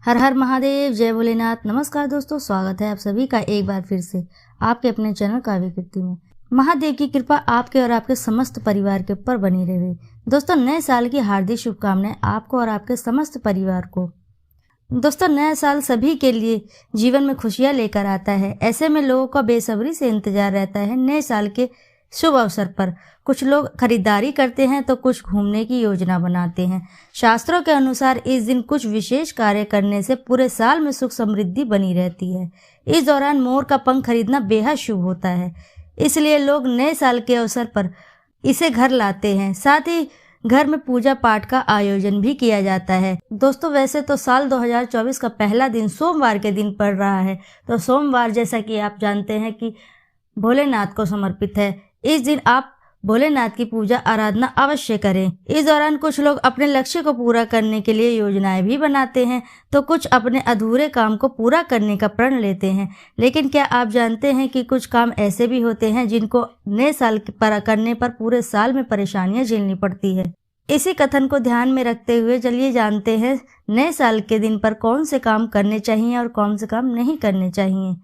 हर हर महादेव, जय भोलेनाथ। नमस्कार दोस्तों, स्वागत है आप सभी का एक बार फिर से आपके अपने चैनल काव्य कीर्ति में। महादेव की कृपा आपके और आपके समस्त परिवार के ऊपर बनी रहे। दोस्तों, नए साल की हार्दिक शुभकामनाएं आपको और आपके समस्त परिवार को। दोस्तों, नया साल सभी के लिए जीवन में खुशियां लेकर आता है। ऐसे में लोगों का बेसब्री से इंतजार रहता है नए साल के शुभ अवसर पर। कुछ लोग खरीदारी करते हैं तो कुछ घूमने की योजना बनाते हैं। शास्त्रों के अनुसार इस दिन कुछ विशेष कार्य करने से पूरे साल में सुख समृद्धि बनी रहती है। इस दौरान मोर का पंख खरीदना बेहद शुभ होता है, इसलिए लोग नए साल के अवसर पर इसे घर लाते हैं। साथ ही घर में पूजा पाठ का आयोजन भी किया जाता है। दोस्तों, वैसे तो साल 2024 का पहला दिन सोमवार के दिन पड़ रहा है, तो सोमवार जैसा कि आप जानते हैं कि भोलेनाथ को समर्पित है। इस दिन आप भोलेनाथ की पूजा आराधना अवश्य करें। इस दौरान कुछ लोग अपने लक्ष्य को पूरा करने के लिए योजनाएं भी बनाते हैं, तो कुछ अपने अधूरे काम को पूरा करने का प्रण लेते हैं। लेकिन क्या आप जानते हैं कि कुछ काम ऐसे भी होते हैं जिनको नए साल पर करने पर पूरे साल में परेशानियां झेलनी पड़ती है। इसी कथन को ध्यान में रखते हुए चलिए जानते हैं नए साल के दिन पर कौन से काम करने चाहिए और कौन से काम नहीं करने चाहिए।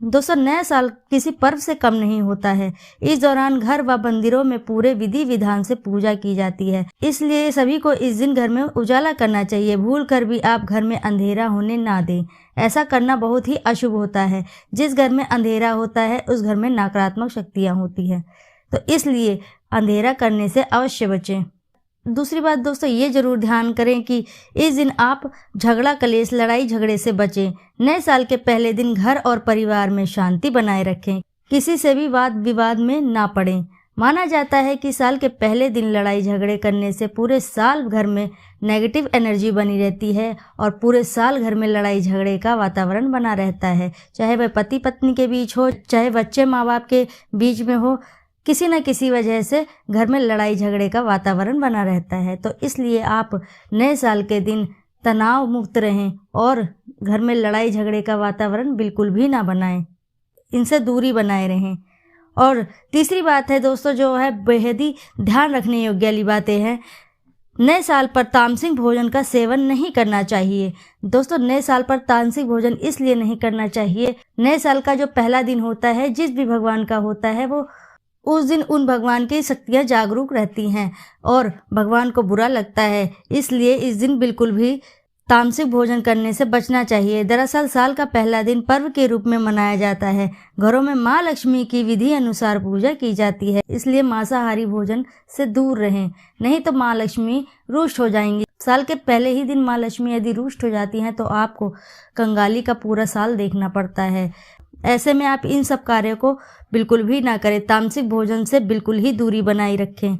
दोस्तों, नया साल किसी पर्व से कम नहीं होता है। इस दौरान घर व मंदिरों में पूरे विधि विधान से पूजा की जाती है, इसलिए सभी को इस दिन घर में उजाला करना चाहिए। भूल कर भी आप घर में अंधेरा होने ना दें। ऐसा करना बहुत ही अशुभ होता है। जिस घर में अंधेरा होता है उस घर में नकारात्मक शक्तियाँ होती है, तो इसलिए अंधेरा करने से अवश्य बचें। दूसरी बात दोस्तों, ये जरूर ध्यान करें कि इस दिन आप झगड़ा कलेश लड़ाई झगड़े से बचें। नए साल के पहले दिन घर और परिवार में शांति बनाए रखें। किसी से भी वाद विवाद में ना पड़ें। माना जाता है कि साल के पहले दिन लड़ाई झगड़े करने से पूरे साल घर में नेगेटिव एनर्जी बनी रहती है और पूरे साल घर में लड़ाई झगड़े का वातावरण बना रहता है। चाहे वह पति पत्नी के बीच हो, चाहे बच्चे माँ बाप के बीच में हो, किसी न किसी वजह से घर में लड़ाई झगड़े का वातावरण बना रहता है। तो इसलिए आप नए साल के दिन तनाव मुक्त रहें और घर में लड़ाई झगड़े का वातावरण बिल्कुल भी ना बनाएं, इनसे दूरी बनाए रहें। और तीसरी बात है दोस्तों, जो है बेहद ही ध्यान रखने योग्य वाली बातें हैं। नए साल पर तामसिक भोजन का सेवन नहीं करना चाहिए। दोस्तों, नए साल पर तामसिक भोजन इसलिए नहीं करना चाहिए। नए साल का जो पहला दिन होता है, जिस भी भगवान का होता है, वो उस दिन उन भगवान की शक्तियाँ जागरूक रहती हैं और भगवान को बुरा लगता है, इसलिए इस दिन बिल्कुल भी तामसिक भोजन करने से बचना चाहिए। दरअसल साल का पहला दिन पर्व के रूप में मनाया जाता है। घरों में माँ लक्ष्मी की विधि अनुसार पूजा की जाती है, इसलिए मांसाहारी भोजन से दूर रहें, नहीं तो माँ लक्ष्मी रुष्ट हो जाएंगी। साल के पहले ही दिन माँ लक्ष्मी यदि रुष्ट हो जाती हैं तो आपको कंगाली का पूरा साल देखना पड़ता है। ऐसे में आप इन सब कार्यों को बिल्कुल भी ना करें। तामसिक भोजन से बिल्कुल ही दूरी बनाए रखें।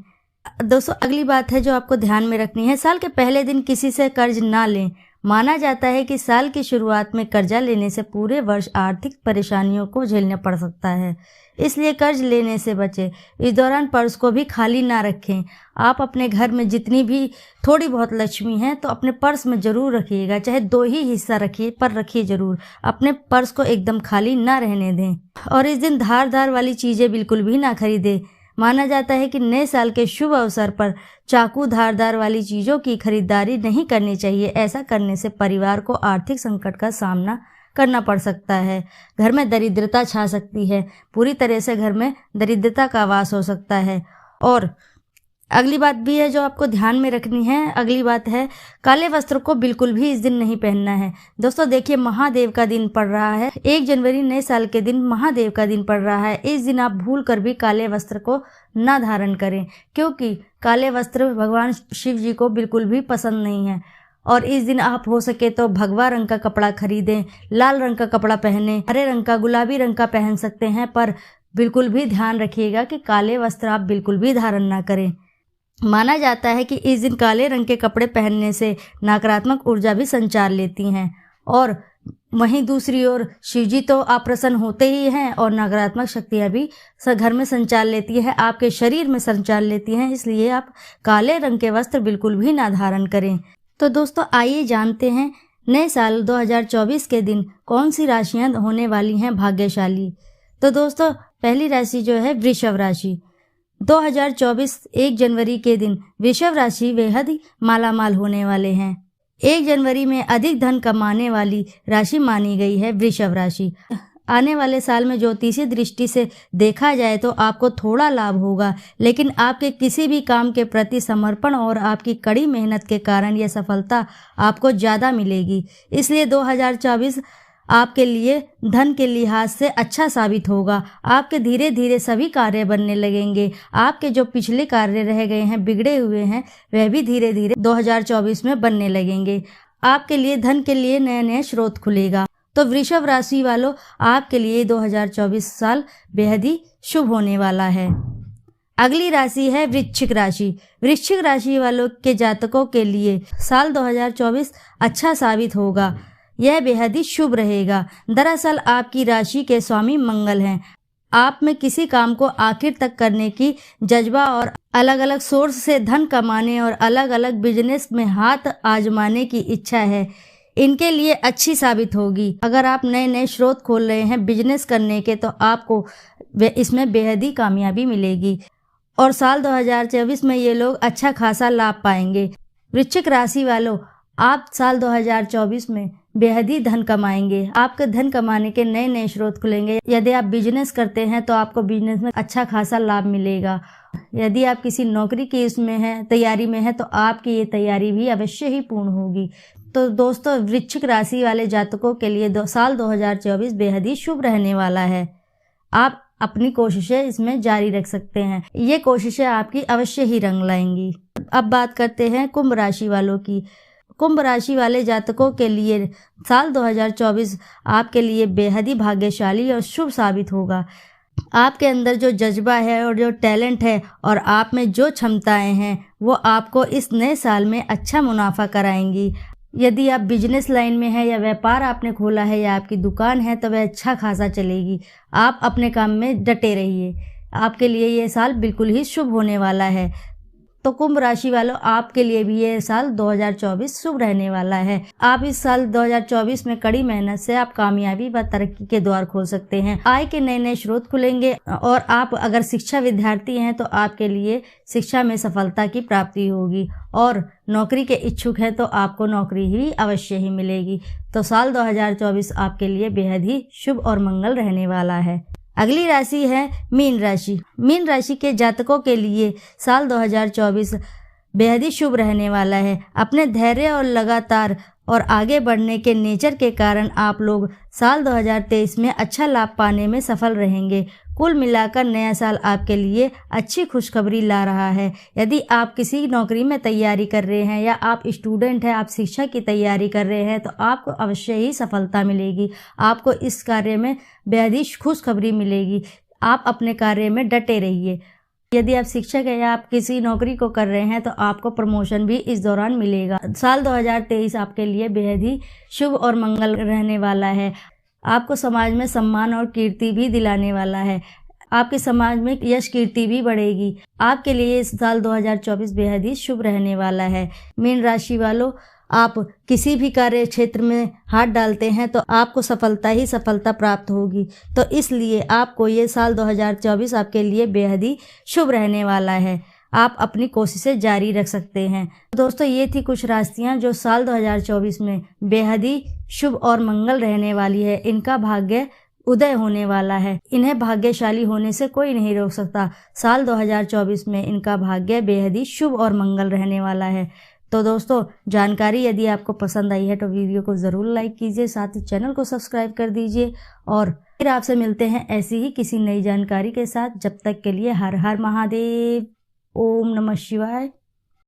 दोस्तों, अगली बात है जो आपको ध्यान में रखनी है, साल के पहले दिन किसी से कर्ज ना लें। माना जाता है कि साल की शुरुआत में कर्जा लेने से पूरे वर्ष आर्थिक परेशानियों को झेलना पड़ सकता है, इसलिए कर्ज लेने से बचें। इस दौरान पर्स को भी खाली ना रखें। आप अपने घर में जितनी भी थोड़ी बहुत लक्ष्मी है तो अपने पर्स में जरूर रखिएगा, चाहे 2 ही हिस्सा रखिए पर रखिए जरूर। अपने पर्स को एकदम खाली ना रहने दें। और इस दिन धार वाली चीज़ें बिल्कुल भी ना खरीदें। माना जाता है कि नए साल के शुभ अवसर पर चाकू धारदार वाली चीज़ों की खरीदारी नहीं करनी चाहिए। ऐसा करने से परिवार को आर्थिक संकट का सामना करना पड़ सकता है। घर में दरिद्रता छा सकती है, पूरी तरह से घर में दरिद्रता का वास हो सकता है। और अगली बात भी है जो आपको ध्यान में रखनी है। अगली बात है, काले वस्त्र को बिल्कुल भी इस दिन नहीं पहनना है। दोस्तों देखिए, महादेव का दिन पड़ रहा है। 1 जनवरी नए साल के दिन महादेव का दिन पड़ रहा है। इस दिन आप भूल कर भी काले वस्त्र को ना धारण करें, क्योंकि काले वस्त्र भगवान शिव जी को बिल्कुल भी पसंद नहीं है। और इस दिन आप हो सके तो भगवा रंग का कपड़ा खरीदें, लाल रंग का कपड़ा पहने, हरे रंग का, गुलाबी रंग का पहन सकते हैं, पर बिल्कुल भी ध्यान रखिएगा कि काले वस्त्र आप बिल्कुल भी धारण ना करें। माना जाता है कि इस दिन काले रंग के कपड़े पहनने से नकारात्मक ऊर्जा भी संचार लेती हैं, और वहीं दूसरी ओर शिवजी तो अप्रसन्न होते ही हैं और नकारात्मक शक्तियाँ भी घर में संचार लेती है, आपके शरीर में संचार लेती हैं। इसलिए आप काले रंग के वस्त्र बिल्कुल भी ना धारण करें। तो दोस्तों, आइए जानते हैं नए साल 2024 के दिन कौन सी राशियाँ होने वाली हैं भाग्यशाली। तो दोस्तों, पहली राशि जो है वृषभ राशि। 2024 1 जनवरी के दिन वृषभ राशि बेहद ही मालामाल होने वाले हैं। 1 जनवरी में अधिक धन कमाने वाली राशि मानी गई है वृषभ राशि। आने वाले साल में ज्योतिषीय दृष्टि से देखा जाए तो आपको थोड़ा लाभ होगा, लेकिन आपके किसी भी काम के प्रति समर्पण और आपकी कड़ी मेहनत के कारण यह सफलता आपको ज़्यादा मिलेगी। इसलिए 2024 आपके लिए धन के लिहाज से अच्छा साबित होगा। आपके धीरे धीरे सभी कार्य बनने लगेंगे। आपके जो पिछले कार्य रह गए हैं, बिगड़े हुए हैं, वह भी धीरे धीरे 2024 में बनने लगेंगे। आपके लिए धन के लिए नए नए स्रोत खुलेगा। तो वृषभ राशि वालों, आपके लिए 2024 साल बेहद ही शुभ होने वाला है। अगली राशि है वृश्चिक राशि। वृश्चिक राशि वालों के जातकों के लिए साल 2024 अच्छा साबित होगा। यह बेहद ही शुभ रहेगा। दरअसल आपकी राशि के स्वामी मंगल हैं। आप में किसी काम को आखिर तक करने की जज्बा और अलग अलग सोर्स से धन कमाने और अलग अलग बिजनेस में हाथ आजमाने की इच्छा है। इनके लिए अच्छी साबित होगी। अगर आप नए नए स्रोत खोल रहे हैं बिजनेस करने के, तो आपको इसमें बेहद ही कामयाबी मिलेगी और साल 2024 में ये लोग अच्छा खासा लाभ पाएंगे। वृश्चिक राशि वालों, आप साल 2024 में बेहद ही धन कमाएंगे। आपके धन कमाने के नए नए स्रोत खुलेंगे। यदि आप बिजनेस करते हैं तो आपको बिजनेस में अच्छा खासा लाभ मिलेगा। यदि आप किसी नौकरी की इसमें हैं, तैयारी में हैं, तो आपकी ये तैयारी भी अवश्य ही पूर्ण होगी। तो दोस्तों, वृश्चिक राशि वाले जातकों के लिए साल 2024 बेहद ही शुभ रहने वाला है। आप अपनी कोशिशें इसमें जारी रख सकते हैं। ये कोशिशें आपकी अवश्य ही रंग लाएंगी। अब बात करते हैं कुंभ राशि वालों की। कुंभ राशि वाले जातकों के लिए साल 2024 आपके लिए बेहद ही भाग्यशाली और शुभ साबित होगा। आपके अंदर जो जज्बा है और जो टैलेंट है और आप में जो क्षमताएं हैं, वो आपको इस नए साल में अच्छा मुनाफा कराएंगी। यदि आप बिजनेस लाइन में हैं या व्यापार आपने खोला है या आपकी दुकान है, तो वह अच्छा खासा चलेगी। आप अपने काम में डटे रहिए। आपके लिए ये साल बिल्कुल ही शुभ होने वाला है। तो कुंभ राशि वालों, आपके लिए भी ये साल 2024 शुभ रहने वाला है। आप इस साल 2024 में कड़ी मेहनत से आप कामयाबी व तरक्की के द्वार खोल सकते हैं। आय के नए नए स्रोत खुलेंगे और आप अगर शिक्षा विद्यार्थी हैं तो आपके लिए शिक्षा में सफलता की प्राप्ति होगी और नौकरी के इच्छुक हैं तो आपको नौकरी ही अवश्य ही मिलेगी। तो साल 2024 आपके लिए बेहद ही शुभ और मंगल रहने वाला है। अगली राशि है मीन राशि। मीन राशि के जातकों के लिए साल 2024 बेहद ही शुभ रहने वाला है। अपने धैर्य और लगातार और आगे बढ़ने के नेचर के कारण आप लोग साल 2023 में अच्छा लाभ पाने में सफल रहेंगे। कुल मिलाकर नया साल आपके लिए अच्छी खुशखबरी ला रहा है। यदि आप किसी नौकरी में तैयारी कर रहे हैं या आप स्टूडेंट हैं, आप शिक्षा की तैयारी कर रहे हैं, तो आपको अवश्य ही सफलता मिलेगी। आपको इस कार्य में बेहद ही खुशखबरी मिलेगी। आप अपने कार्य में डटे रहिए। यदि आप शिक्षक हैं या आप किसी नौकरी को कर रहे हैं तो आपको प्रमोशन भी इस दौरान मिलेगा। साल 2023 आपके लिए बेहद ही शुभ और मंगल रहने वाला है। आपको समाज में सम्मान और कीर्ति भी दिलाने वाला है। आपके समाज में यश कीर्ति भी बढ़ेगी। आपके लिए इस साल 2024 बेहद ही शुभ रहने वाला है। मीन राशि वालों, आप किसी भी कार्य क्षेत्र में हाथ डालते हैं तो आपको सफलता ही सफलता प्राप्त होगी। तो इसलिए आपको ये साल 2024 आपके लिए बेहद ही शुभ रहने वाला है। आप अपनी कोशिशें जारी रख सकते हैं। दोस्तों, ये थी कुछ राशियां जो साल 2024 में बेहद ही शुभ और मंगल रहने वाली है। इनका भाग्य उदय होने वाला है। इन्हें भाग्यशाली होने से कोई नहीं रोक सकता। साल 2024 में इनका भाग्य बेहद ही शुभ और मंगल रहने वाला है। तो दोस्तों, जानकारी यदि आपको पसंद आई है तो वीडियो को ज़रूर लाइक कीजिए, साथ ही चैनल को सब्सक्राइब कर दीजिए और फिर आपसे मिलते हैं ऐसी ही किसी नई जानकारी के साथ। जब तक के लिए हर हर महादेव। ओम नमः शिवाय।